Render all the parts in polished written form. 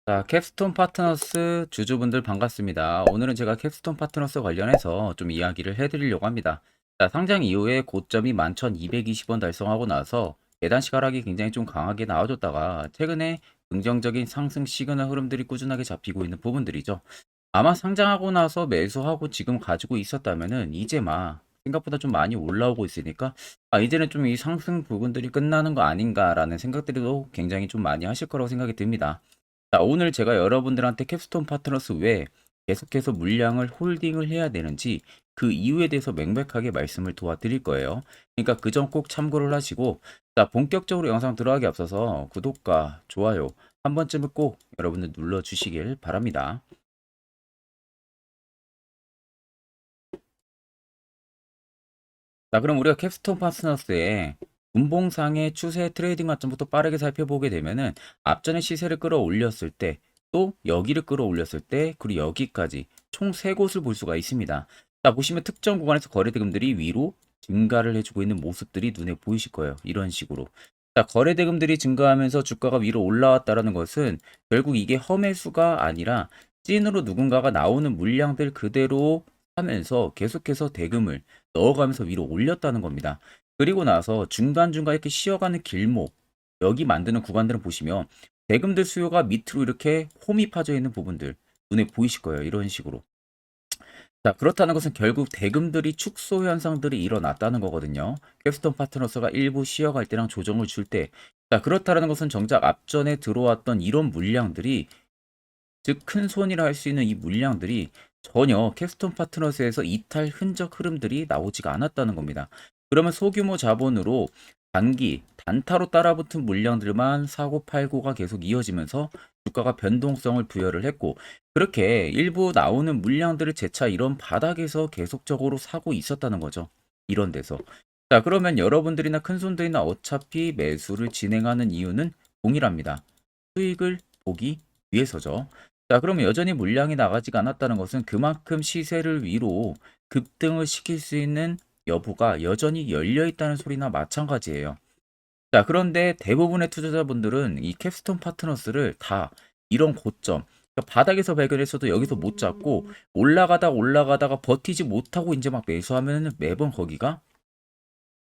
자, 캡스톤 파트너스 주주분들 반갑습니다. 오늘은 제가 캡스톤 파트너스 관련해서 좀 이야기를 해드리려고 합니다. 자, 상장 이후에 고점이 11,220원 달성하고 나서 계단식 하락이 굉장히 좀 강하게 나와줬다가 최근에 긍정적인 상승 시그널 흐름들이 꾸준하게 잡히고 있는 부분들이죠. 아마 상장하고 나서 매수하고 지금 가지고 있었다면은 이제 막 생각보다 좀 많이 올라오고 있으니까 이제는 좀 이 상승 부분들이 끝나는 거 아닌가라는 생각들도 굉장히 좀 많이 하실 거라고 생각이 듭니다. 자, 오늘 제가 여러분들한테 캡스톤 파트너스 외에 계속해서 물량을 홀딩을 해야 되는지 그 이유에 대해서 명백하게 말씀을 도와드릴 거예요. 그러니까 그 점 꼭 참고를 하시고, 자, 본격적으로 영상 들어가기 앞서서 구독과 좋아요 한 번쯤은 꼭 여러분들 눌러주시길 바랍니다. 자, 그럼 우리가 캡스톤 파트너스의 분봉상의 추세 트레이딩 관점부터 빠르게 살펴보게 되면은 앞전에 시세를 끌어올렸을 때, 또 여기를 끌어올렸을 때, 그리고 여기까지 총 세 곳을 볼 수가 있습니다. 자, 보시면 특정 구간에서 거래대금들이 위로 증가를 해주고 있는 모습들이 눈에 보이실 거예요. 이런 식으로. 자, 거래대금들이 증가하면서 주가가 위로 올라왔다라는 것은 결국 이게 험해수가 아니라 찐으로 누군가가 나오는 물량들 그대로 하면서 계속해서 대금을 넣어가면서 위로 올렸다는 겁니다. 그리고 나서 중간중간 이렇게 쉬어가는 길목, 여기 만드는 구간들을 보시면 대금들 수요가 밑으로 이렇게 홈이 파져 있는 부분들 눈에 보이실 거예요. 이런 식으로. 자, 그렇다는 것은 결국 대금들이 축소 현상들이 일어났다는 거거든요. 캡스톤 파트너스가 일부 쉬어갈 때랑 조정을 줄 때. 자, 그렇다는 것은 정작 앞전에 들어왔던 이런 물량들이, 즉 큰 손이라 할 수 있는 이 물량들이 전혀 캡스톤 파트너스에서 이탈 흔적 흐름들이 나오지가 않았다는 겁니다. 그러면 소규모 자본으로 단기 단타로 따라붙은 물량들만 사고 팔고가 계속 이어지면서 주가가 변동성을 부여를 했고, 그렇게 일부 나오는 물량들을 재차 이런 바닥에서 계속적으로 사고 있었다는 거죠. 이런 데서. 자, 그러면 여러분들이나 큰손들이나 어차피 매수를 진행하는 이유는 동일합니다. 수익을 보기 위해서죠. 자, 그러면 여전히 물량이 나가지가 않았다는 것은 그만큼 시세를 위로 급등을 시킬 수 있는 여부가 여전히 열려 있다는 소리나 마찬가지예요. 자, 그런데 대부분의 투자자분들은 이 캡스톤 파트너스를 다 이런 고점, 그러니까 바닥에서 발견했어도 여기서 못 잡고 올라가다가 버티지 못하고 이제 막 매수하면 매번 거기가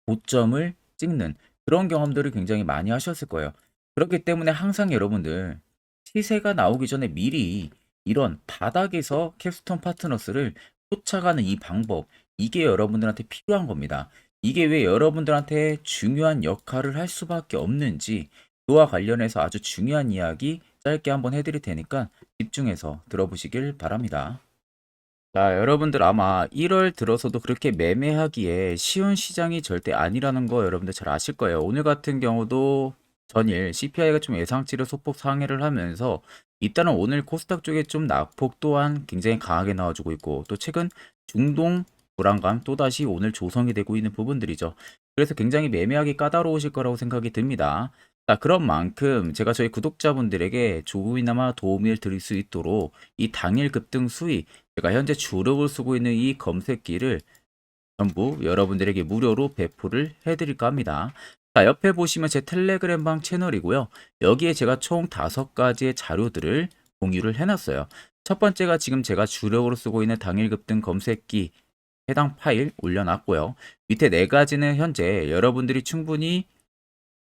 고점을 찍는 그런 경험들을 굉장히 많이 하셨을 거예요. 그렇기 때문에 항상 여러분들 시세가 나오기 전에 미리 이런 바닥에서 캡스톤 파트너스를 쫓아가는 이 방법, 이게 여러분들한테 필요한 겁니다. 이게 왜 여러분들한테 중요한 역할을 할 수밖에 없는지, 그와 관련해서 아주 중요한 이야기 짧게 한번 해드릴 테니까 집중해서 들어보시길 바랍니다. 자, 여러분들 아마 1월 들어서도 그렇게 매매하기에 쉬운 시장이 절대 아니라는 거 여러분들 잘 아실 거예요. 오늘 같은 경우도 전일 CPI가 좀 예상치를 소폭 상회를 하면서 일단은 오늘 코스닥 쪽에 좀 낙폭 또한 굉장히 강하게 나와주고 있고, 또 최근 중동 불안감 또다시 오늘 조성이 되고 있는 부분들이죠. 그래서 굉장히 매매하기 까다로우실 거라고 생각이 듭니다. 자, 그런 만큼 제가 저희 구독자분들에게 조금이나마 도움을 드릴 수 있도록 이 당일 급등 수익, 제가 현재 주력을 쓰고 있는 이 검색기를 전부 여러분들에게 무료로 배포를 해드릴까 합니다. 자, 옆에 보시면 제 텔레그램방 채널이고요. 여기에 제가 총 5가지의 자료들을 공유를 해놨어요. 첫 번째가 지금 제가 주력으로 쓰고 있는 당일 급등 검색기 해당 파일 올려놨고요. 밑에 4가지는 현재 여러분들이 충분히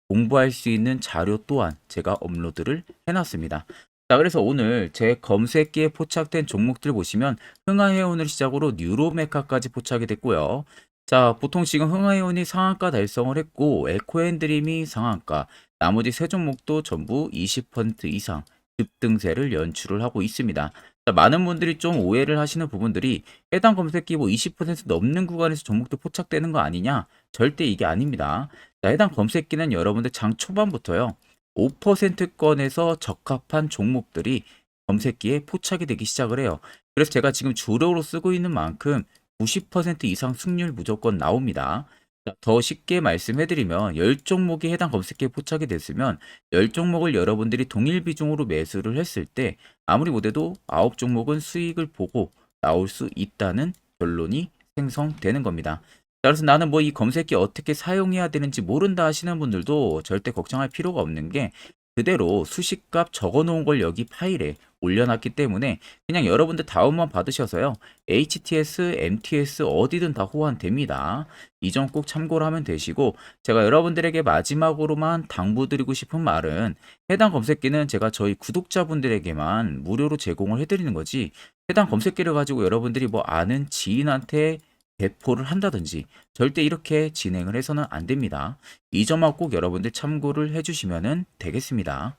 공부할 수 있는 자료 또한 제가 업로드를 해놨습니다. 자, 그래서 오늘 제 검색기에 포착된 종목들 보시면 흥하해온을 시작으로 뉴로메카까지 포착이 됐고요. 자, 보통 지금 흥하해온이 상한가 달성을 했고 에코앤드림이 상한가, 나머지 세 종목도 전부 20% 이상 급등세를 연출을 하고 있습니다. 자, 많은 분들이 좀 오해를 하시는 부분들이 해당 검색기 뭐 20% 넘는 구간에서 종목도 포착되는 거 아니냐? 절대 이게 아닙니다. 자, 해당 검색기는 여러분들 장 초반부터요. 5%권에서 적합한 종목들이 검색기에 포착이 되기 시작을 해요. 그래서 제가 지금 주력으로 쓰고 있는 만큼 90% 이상 승률 무조건 나옵니다. 자, 더 쉽게 말씀해드리면 10종목이 해당 검색기에 포착이 됐으면 10종목을 여러분들이 동일 비중으로 매수를 했을 때 아무리 못해도 9종목은 수익을 보고 나올 수 있다는 결론이 생성되는 겁니다. 그래서 나는 뭐 이 검색기 어떻게 사용해야 되는지 모른다 하시는 분들도 절대 걱정할 필요가 없는 게 그대로 수식값 적어 놓은 걸 여기 파일에 올려놨기 때문에 그냥 여러분들 다운만 받으셔서요. HTS, MTS 어디든 다 호환됩니다. 이 점 꼭 참고를 하면 되시고 제가 여러분들에게 마지막으로만 당부드리고 싶은 말은 해당 검색기는 제가 저희 구독자분들에게만 무료로 제공을 해드리는 거지 해당 검색기를 가지고 여러분들이 뭐 아는 지인한테 배포를 한다든지 절대 이렇게 진행을 해서는 안 됩니다. 이 점만 꼭 여러분들 참고를 해주시면 되겠습니다.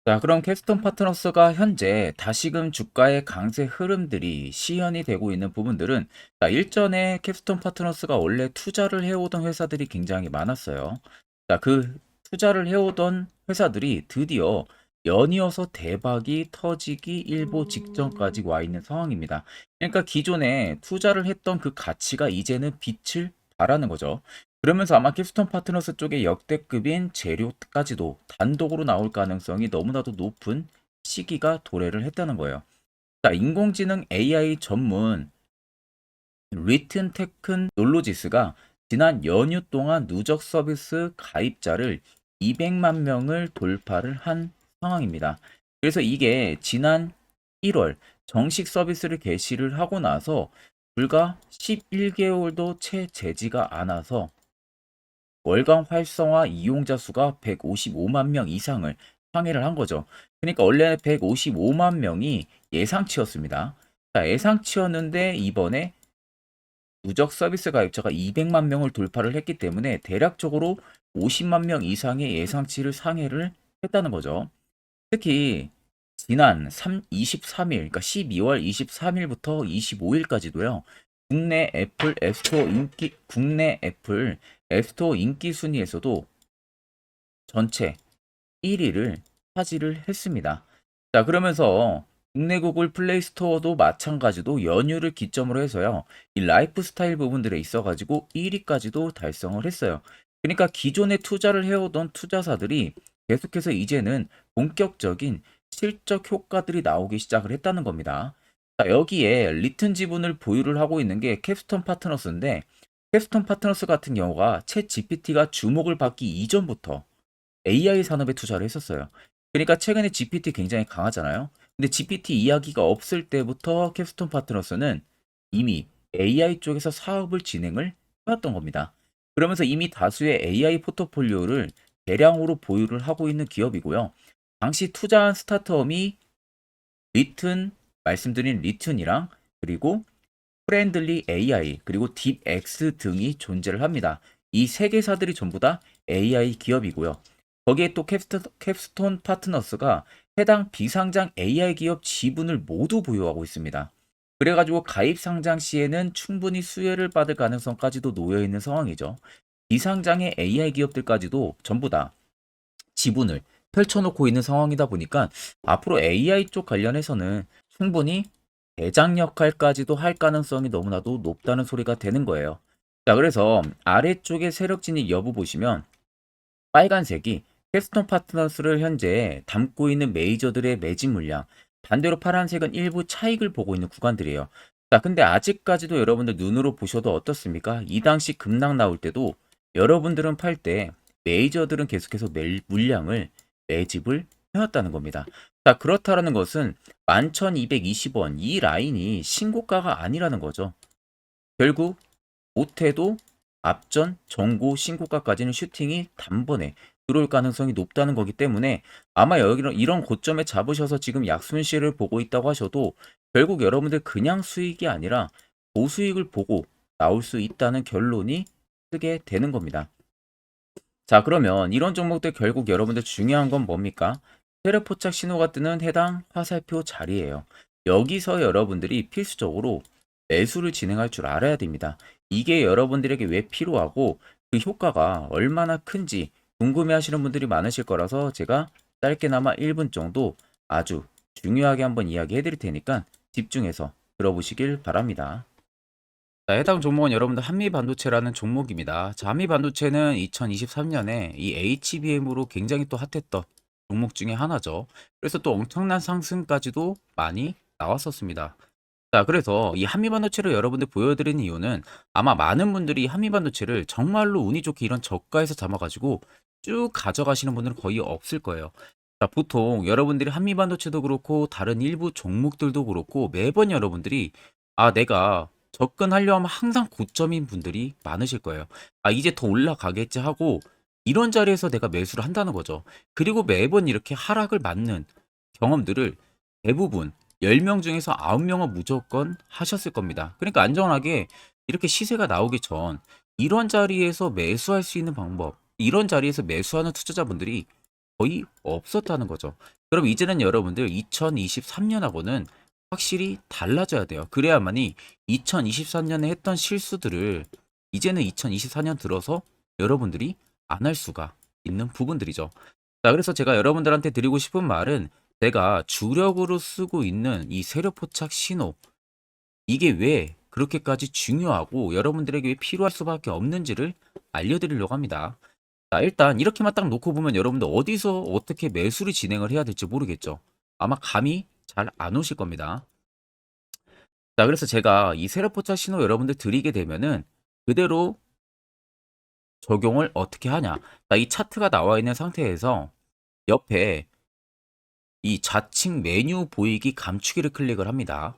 자, 그럼 캡스톤 파트너스가 현재 다시금 주가의 강세 흐름들이 시현이 되고 있는 부분들은 자, 일전에 캡스톤 파트너스가 원래 투자를 해오던 회사들이 굉장히 많았어요. 자, 그 투자를 해오던 회사들이 드디어 연이어서 대박이 터지기 일보 직전까지 와 있는 상황입니다. 그러니까 기존에 투자를 했던 그 가치가 이제는 빛을 발하는 거죠. 그러면서 아마 캡스톤 파트너스 쪽의 역대급인 재료까지도 단독으로 나올 가능성이 너무나도 높은 시기가 도래를 했다는 거예요. 자, 인공지능 AI 전문 리튼 테큰 놀로지스가 지난 연휴 동안 누적 서비스 가입자를 200만 명을 돌파를 한 상황입니다. 그래서 이게 지난 1월 정식 서비스를 개시를 하고 나서 불과 11개월도 채 되지가 않아서 월간 활성화 이용자 수가 155만 명 이상을 상회를 한 거죠. 그러니까 원래 155만 명이 예상치였습니다. 자, 예상치였는데 이번에 누적 서비스 가입자가 200만 명을 돌파를 했기 때문에 대략적으로 50만 명 이상의 예상치를 상회를 했다는 거죠. 특히 지난 23일, 그러니까 12월 23일부터 25일까지도요. 국내 애플 앱스토어 인기 순위에서도 전체 1위를 차지를 했습니다. 자, 그러면서 국내 구글 플레이 스토어도 마찬가지로 연휴를 기점으로 해서요. 이 라이프 스타일 부분들에 있어 가지고 1위까지도 달성을 했어요. 그러니까 기존에 투자를 해오던 투자사들이 계속해서 이제는 본격적인 실적 효과들이 나오기 시작을 했다는 겁니다. 자, 여기에 리튼 지분을 보유를 하고 있는 게 캡스톤 파트너스인데 캡스톤 파트너스 같은 경우가 챗 GPT가 주목을 받기 이전부터 AI 산업에 투자를 했었어요. 그러니까 최근에 GPT 굉장히 강하잖아요. 근데 GPT 이야기가 없을 때부터 캡스톤 파트너스는 이미 AI 쪽에서 사업을 진행을 해왔던 겁니다. 그러면서 이미 다수의 AI 포트폴리오를 대량으로 보유를 하고 있는 기업이고요. 당시 투자한 스타트업이 리튼, 말씀드린 리튼이랑 그리고 프렌들리 AI 그리고 딥X 등이 존재를 합니다. 이 세 개사들이 전부 다 AI 기업이고요. 거기에 또 캡스톤 파트너스가 해당 비상장 AI 기업 지분을 모두 보유하고 있습니다. 그래가지고 가입 상장 시에는 충분히 수혜를 받을 가능성까지도 놓여 있는 상황이죠. 비상장의 AI 기업들까지도 전부 다 지분을 펼쳐놓고 있는 상황이다 보니까 앞으로 AI 쪽 관련해서는 충분히 대장 역할까지도 할 가능성이 너무나도 높다는 소리가 되는 거예요. 자, 그래서 아래쪽에 세력 진입 여부 보시면 빨간색이 캡스톤 파트너스를 현재 담고 있는 메이저들의 매진 물량, 반대로 파란색은 일부 차익을 보고 있는 구간들이에요. 자, 근데 아직까지도 여러분들 눈으로 보셔도 어떻습니까? 이 당시 급락 나올 때도 여러분들은 팔 때 메이저들은 계속해서 물량을 매집을 해왔다는 겁니다. 자, 그렇다라는 것은 11,220원 이 라인이 신고가가 아니라는 거죠. 결국 못해도 앞전 정고 신고가까지는 슈팅이 단번에 들어올 가능성이 높다는 거기 때문에 아마 여기 이런 고점에 잡으셔서 지금 약순실을 보고 있다고 하셔도 결국 여러분들 그냥 수익이 아니라 고수익을 보고 나올 수 있다는 결론이 쓰게 되는 겁니다. 자, 그러면 이런 종목들 결국 여러분들 중요한 건 뭡니까? 세력 포착 신호가 뜨는 해당 화살표 자리예요. 여기서 여러분들이 필수적으로 매수를 진행할 줄 알아야 됩니다. 이게 여러분들에게 왜 필요하고 그 효과가 얼마나 큰지 궁금해 하시는 분들이 많으실 거라서 제가 짧게나마 1분 정도 아주 중요하게 한번 이야기해 드릴 테니까 집중해서 들어보시길 바랍니다. 자, 해당 종목은 여러분들 한미반도체라는 종목입니다. 자, 한미반도체는 2023년에 이 HBM으로 굉장히 또 핫했던 종목 중에 하나죠. 그래서 또 엄청난 상승까지도 많이 나왔었습니다. 자, 그래서 이 한미반도체를 여러분들 보여드리는 이유는 아마 많은 분들이 한미반도체를 정말로 운이 좋게 이런 저가에서 잡아가지고 쭉 가져가시는 분들은 거의 없을 거예요. 자, 보통 여러분들이 한미반도체도 그렇고 다른 일부 종목들도 그렇고 매번 여러분들이 내가 접근하려 하면 항상 고점인 분들이 많으실 거예요. 이제 더 올라가겠지 하고 이런 자리에서 내가 매수를 한다는 거죠. 그리고 매번 이렇게 하락을 맞는 경험들을 대부분 10명 중에서 9명은 무조건 하셨을 겁니다. 그러니까 안전하게 이렇게 시세가 나오기 전 이런 자리에서 매수할 수 있는 방법, 이런 자리에서 매수하는 투자자분들이 거의 없었다는 거죠. 그럼 이제는 여러분들 2023년하고는 확실히 달라져야 돼요. 그래야만이 2023년에 했던 실수들을 이제는 2024년 들어서 여러분들이 안 할 수가 있는 부분들이죠. 자, 그래서 제가 여러분들한테 드리고 싶은 말은 제가 주력으로 쓰고 있는 이 세력 포착 신호, 이게 왜 그렇게까지 중요하고 여러분들에게 왜 필요할 수밖에 없는지를 알려드리려고 합니다. 자, 일단 이렇게만 딱 놓고 보면 여러분들 어디서 어떻게 매수를 진행을 해야 될지 모르겠죠. 아마 감이 잘 안 오실 겁니다. 자, 그래서 제가 이 세력포착 신호 여러분들 드리게 되면은 그대로 적용을 어떻게 하냐. 자, 이 차트가 나와 있는 상태에서 옆에 이 좌측 메뉴 보이기 감추기를 클릭을 합니다.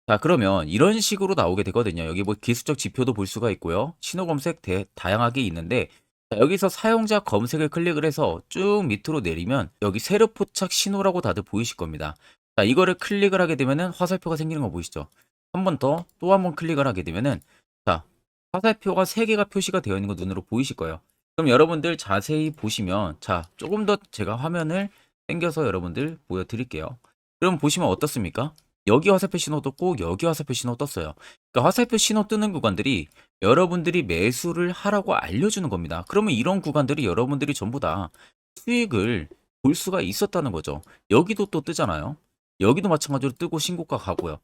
자, 그러면 이런 식으로 나오게 되거든요. 여기 뭐 기술적 지표도 볼 수가 있고요. 신호 검색 다양하게 있는데, 자, 여기서 사용자 검색을 클릭을 해서 쭉 밑으로 내리면 여기 세력 포착 신호라고 다들 보이실 겁니다. 자, 이거를 클릭을 하게 되면은 화살표가 생기는 거 보이시죠? 한 번 더 또 한 번 클릭을 하게 되면은 자, 화살표가 3개가 표시가 되어 있는 거 눈으로 보이실 거예요. 그럼 여러분들 자세히 보시면 자, 조금 더 제가 화면을 당겨서 여러분들 보여드릴게요. 그럼 보시면 어떻습니까? 여기 화살표 신호 떴고 여기 화살표 신호 떴어요. 그러니까 화살표 신호 뜨는 구간들이 여러분들이 매수를 하라고 알려주는 겁니다. 그러면 이런 구간들이 여러분들이 전부 다 수익을 볼 수가 있었다는 거죠. 여기도 또 뜨잖아요. 여기도 마찬가지로 뜨고 신고가 가고요.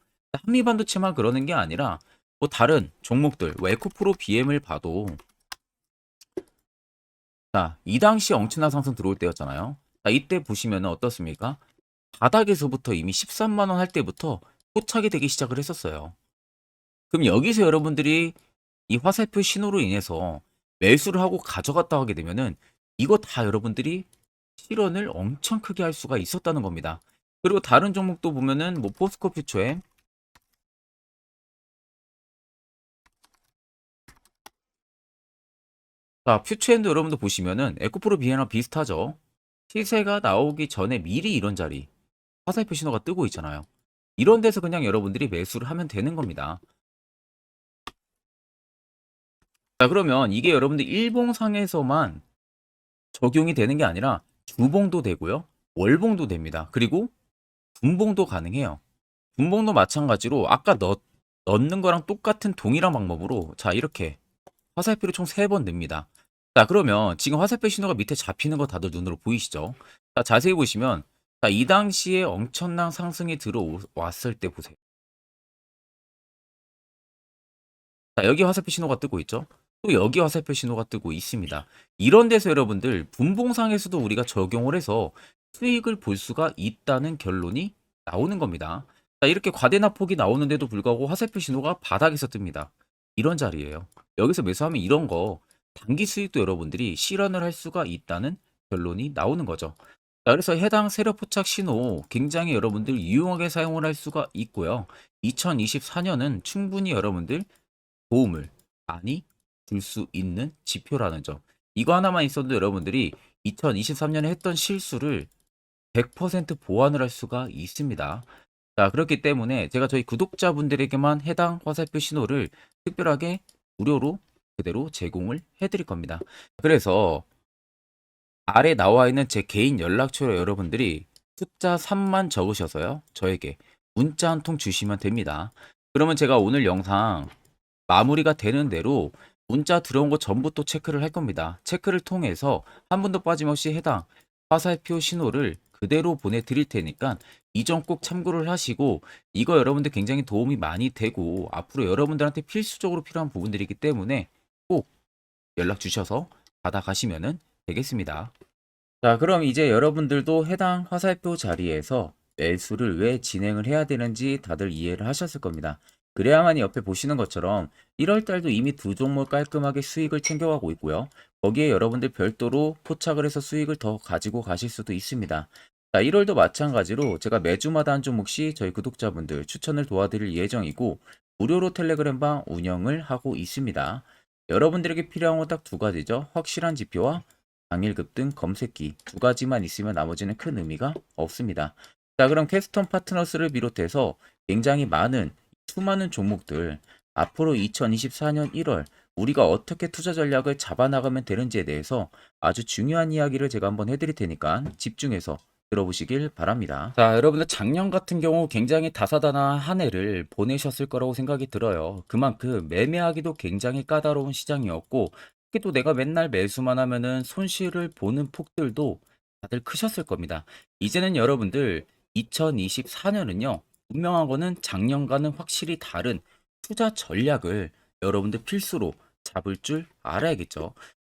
한미반도체만 그러는 게 아니라 뭐 다른 종목들, 뭐 에코프로 BM을 봐도 자, 이 당시 엄청난 상승 들어올 때였잖아요. 자, 이때 보시면 어떻습니까? 바닥에서부터 이미 13만 원 할 때부터 포착이 되기 시작을 했었어요. 그럼 여기서 여러분들이 이 화살표 신호로 인해서 매수를 하고 가져갔다 하게 되면은 이거 다 여러분들이 실현을 엄청 크게 할 수가 있었다는 겁니다. 그리고 다른 종목도 보면은 뭐 포스코 퓨처엠, 자, 퓨처엠도 여러분들 보시면은 에코프로 비에나 비슷하죠. 시세가 나오기 전에 미리 이런 자리 화살표 신호가 뜨고 있잖아요. 이런 데서 그냥 여러분들이 매수를 하면 되는 겁니다. 자, 그러면 이게 여러분들 일봉상에서만 적용이 되는 게 아니라 주봉도 되고요. 월봉도 됩니다. 그리고 분봉도 가능해요. 분봉도 마찬가지로 아까 넣는 거랑 똑같은 동일한 방법으로 자, 이렇게 화살표를 총 3번 냅니다. 자, 그러면 지금 화살표 신호가 밑에 잡히는 거 다들 눈으로 보이시죠? 자, 자세히 보시면 자, 이 당시에 엄청난 상승이 들어왔을 때 보세요. 자, 여기 화살표 신호가 뜨고 있죠? 또 여기 화살표 신호가 뜨고 있습니다. 이런 데서 여러분들 분봉상에서도 우리가 적용을 해서 수익을 볼 수가 있다는 결론이 나오는 겁니다. 자, 이렇게 과대납폭이 나오는데도 불구하고 화살표 신호가 바닥에서 뜹니다. 이런 자리예요. 여기서 매수하면 이런 거 단기 수익도 여러분들이 실현을 할 수가 있다는 결론이 나오는 거죠. 자, 그래서 해당 세력 포착 신호 굉장히 여러분들 유용하게 사용을 할 수가 있고요. 2024년은 충분히 여러분들 도움을 많이 줄 수 있는 지표라는 점. 이거 하나만 있어도 여러분들이 2023년에 했던 실수를 100% 보완을 할 수가 있습니다. 자, 그렇기 때문에 제가 저희 구독자분들에게만 해당 화살표 신호를 특별하게 무료로 그대로 제공을 해드릴 겁니다. 그래서 아래 나와 있는 제 개인 연락처로 여러분들이 숫자 3만 적으셔서요. 저에게 문자 한 통 주시면 됩니다. 그러면 제가 오늘 영상 마무리가 되는 대로 문자 들어온 거 전부 또 체크를 할 겁니다. 체크를 통해서 한 번도 빠짐없이 해당 화살표 신호를 그대로 보내드릴 테니까 이 점 꼭 참고를 하시고 이거 여러분들 굉장히 도움이 많이 되고 앞으로 여러분들한테 필수적으로 필요한 부분들이기 때문에 꼭 연락 주셔서 받아가시면 되겠습니다. 자, 그럼 이제 여러분들도 해당 화살표 자리에서 매수를 왜 진행을 해야 되는지 다들 이해를 하셨을 겁니다. 그래야만이 옆에 보시는 것처럼 1월 달도 이미 두 종목 깔끔하게 수익을 챙겨가고 있고요. 거기에 여러분들 별도로 포착을 해서 수익을 더 가지고 가실 수도 있습니다. 자, 1월도 마찬가지로 제가 매주마다 한 종목씩 저희 구독자분들 추천을 도와드릴 예정이고 무료로 텔레그램방 운영을 하고 있습니다. 여러분들에게 필요한 건 딱 두 가지죠. 확실한 지표와 당일 급등 검색기 두 가지만 있으면 나머지는 큰 의미가 없습니다. 자, 그럼 캐스톤 파트너스를 비롯해서 굉장히 많은 수많은 종목들 앞으로 2024년 1월 우리가 어떻게 투자 전략을 잡아나가면 되는지에 대해서 아주 중요한 이야기를 제가 한번 해드릴 테니까 집중해서 들어보시길 바랍니다. 자, 여러분들 작년 같은 경우 굉장히 다사다난한 한 해를 보내셨을 거라고 생각이 들어요. 그만큼 매매하기도 굉장히 까다로운 시장이었고 특히 또 내가 맨날 매수만 하면은 손실을 보는 폭들도 다들 크셨을 겁니다. 이제는 여러분들 2024년은요. 분명한 거는 작년과는 확실히 다른 투자 전략을 여러분들 필수로 잡을 줄 알아야겠죠.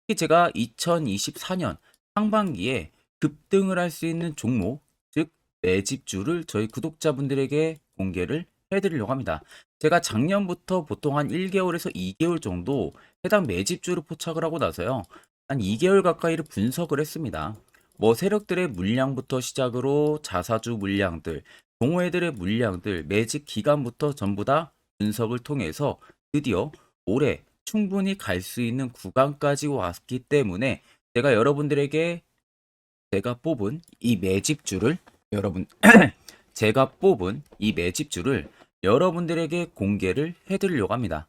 특히 제가 2024년 상반기에 급등을 할 수 있는 종목, 즉 매집주를 저희 구독자분들에게 공개를 해드리려고 합니다. 제가 작년부터 보통 한 1개월에서 2개월 정도 해당 매집주를 포착을 하고 나서요. 한 2개월 가까이를 분석을 했습니다. 뭐 세력들의 물량부터 시작으로 자사주 물량들, 동호회들의 물량들, 매집 기간부터 전부 다 분석을 통해서 드디어 올해 충분히 갈 수 있는 구간까지 왔기 때문에 제가 여러분들에게 제가 뽑은 이 매집주를 여러분 제가 뽑은 이 매집주를 여러분들에게 공개를 해드리려고 합니다.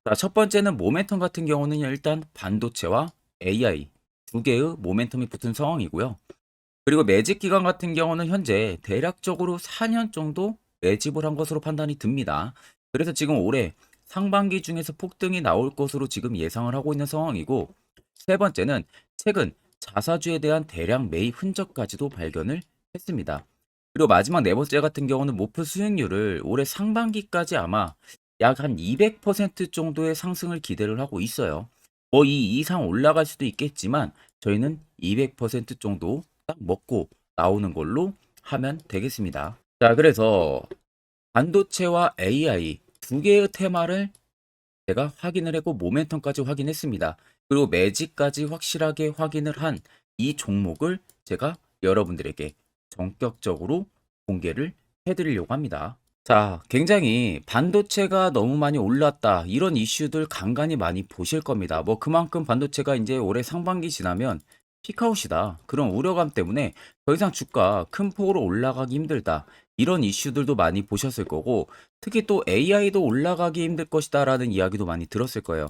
자, 첫 번째는 모멘텀 같은 경우는 일단 반도체와 AI 두 개의 모멘텀이 붙은 상황이고요. 그리고 매집 기간 같은 경우는 현재 대략적으로 4년 정도 매집을 한 것으로 판단이 듭니다. 그래서 지금 올해 상반기 중에서 폭등이 나올 것으로 지금 예상을 하고 있는 상황이고, 세 번째는 최근 자사주에 대한 대량 매입 흔적까지도 발견을 했습니다. 그리고 마지막 네 번째 같은 경우는 목표 수익률을 올해 상반기까지 아마 약 한 200% 정도의 상승을 기대를 하고 있어요. 뭐 이 이상 올라갈 수도 있겠지만 저희는 200% 정도 딱 먹고 나오는 걸로 하면 되겠습니다. 자, 그래서 반도체와 AI 두 개의 테마를 제가 확인을 했고 모멘텀까지 확인했습니다. 그리고 매직까지 확실하게 확인을 한 이 종목을 제가 여러분들에게 전격적으로 공개를 해드리려고 합니다. 자, 굉장히 반도체가 너무 많이 올랐다. 이런 이슈들 간간히 많이 보실 겁니다. 뭐 그만큼 반도체가 이제 올해 상반기 지나면 피크아웃이다. 그런 우려감 때문에 더 이상 주가 큰 폭으로 올라가기 힘들다. 이런 이슈들도 많이 보셨을 거고, 특히 또 AI도 올라가기 힘들 것이다라는 이야기도 많이 들었을 거예요.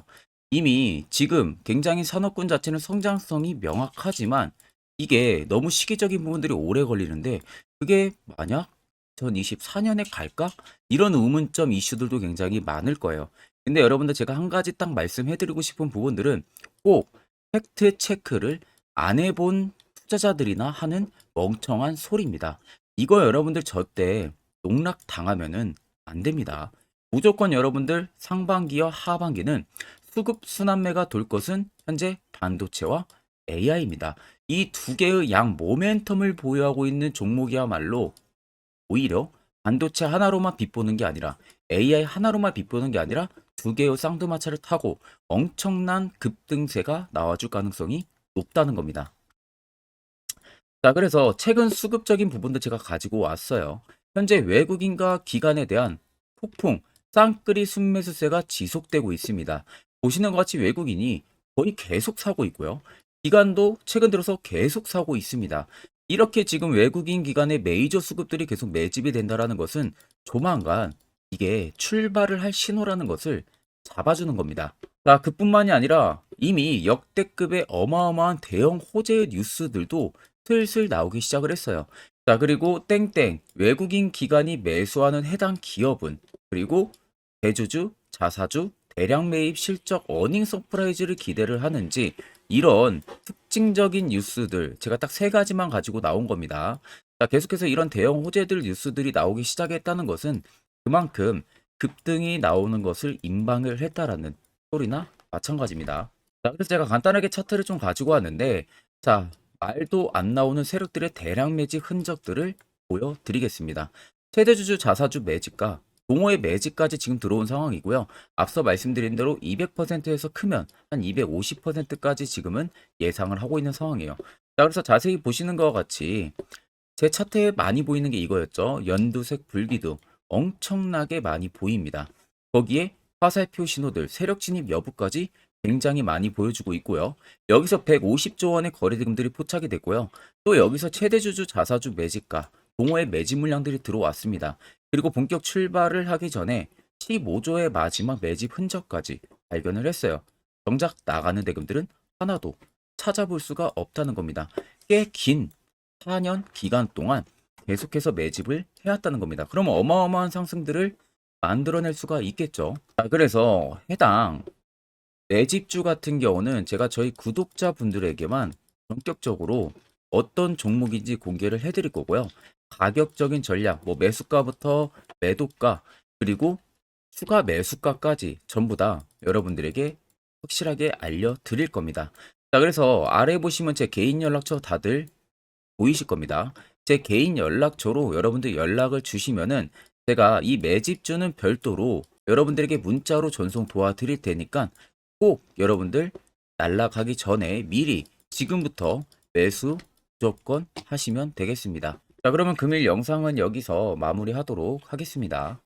이미 지금 굉장히 산업군 자체는 성장성이 명확하지만 이게 너무 시기적인 부분들이 오래 걸리는데 그게 만약 2024년에 갈까? 이런 의문점 이슈들도 굉장히 많을 거예요. 근데 여러분들 제가 한 가지 딱 말씀해드리고 싶은 부분들은 꼭 팩트 체크를 안 해본 투자자들이나 하는 멍청한 소리입니다. 이거 여러분들 절대 농락 당하면은 안 됩니다. 무조건 여러분들 상반기와 하반기는 수급 순환매가 돌 것은 현재 반도체와 AI입니다. 이 두 개의 양 모멘텀을 보유하고 있는 종목이야말로 오히려 반도체 하나로만 빗보는 게 아니라 AI 하나로만 빗보는 게 아니라 두 개의 쌍두마차를 타고 엄청난 급등세가 나와줄 가능성이 높다는 겁니다. 자, 그래서 최근 수급적인 부분도 제가 가지고 왔어요. 현재 외국인과 기관에 대한 폭풍 쌍끌이 순매수세가 지속되고 있습니다. 보시는 것 같이 외국인이 거의 계속 사고 있고요. 기관도 최근 들어서 계속 사고 있습니다. 이렇게 지금 외국인 기관의 메이저 수급들이 계속 매집이 된다는 것은 조만간 이게 출발을 할 신호라는 것을 잡아주는 겁니다. 자, 그뿐만이 아니라 이미 역대급의 어마어마한 대형 호재의 뉴스들도 슬슬 나오기 시작을 했어요. 자, 그리고 땡땡 외국인 기관이 매수하는 해당 기업은 그리고 대주주, 자사주, 대량 매입 실적 어닝 서프라이즈를 기대를 하는지 이런 특징적인 뉴스들 제가 딱 세 가지만 가지고 나온 겁니다. 자, 계속해서 이런 대형 호재들 뉴스들이 나오기 시작했다는 것은 그만큼 급등이 나오는 것을 임방을 했다라는 소리나 마찬가지입니다. 자, 그래서 제가 간단하게 차트를 좀 가지고 왔는데, 자, 말도 안 나오는 세력들의 대량 매집 흔적들을 보여드리겠습니다. 최대주주 자사주 매집가 동호회 매집까지 지금 들어온 상황이고요. 앞서 말씀드린 대로 200%에서 크면 한 250%까지 지금은 예상을 하고 있는 상황이에요. 자, 그래서 자세히 보시는 것과 같이 제 차트에 많이 보이는 게 이거였죠. 연두색 불기둥 엄청나게 많이 보입니다. 거기에 화살표 신호들, 세력 진입 여부까지 굉장히 많이 보여주고 있고요. 여기서 150조 원의 거래대금들이 포착이 됐고요. 또 여기서 최대주주 자사주 매집가, 동호회 매집 물량들이 들어왔습니다. 그리고 본격 출발을 하기 전에 15조의 마지막 매집 흔적까지 발견을 했어요. 정작 나가는 대금들은 하나도 찾아볼 수가 없다는 겁니다. 꽤 긴 4년 기간 동안 계속해서 매집을 해왔다는 겁니다. 그럼 어마어마한 상승들을 만들어낼 수가 있겠죠. 자, 그래서 해당 매집주 같은 경우는 제가 저희 구독자분들에게만 본격적으로 어떤 종목인지 공개를 해드릴 거고요. 가격적인 전략, 뭐 매수가부터 매도가, 그리고 추가 매수가까지 전부 다 여러분들에게 확실하게 알려드릴 겁니다. 자, 그래서 아래 보시면 제 개인 연락처 다들 보이실 겁니다. 제 개인 연락처로 여러분들 연락을 주시면은 제가 이 매집주는 별도로 여러분들에게 문자로 전송 도와드릴 테니까 꼭 여러분들 날라가기 전에 미리 지금부터 매수 무조건 하시면 되겠습니다. 자, 그러면 금일 영상은 여기서 마무리하도록 하겠습니다.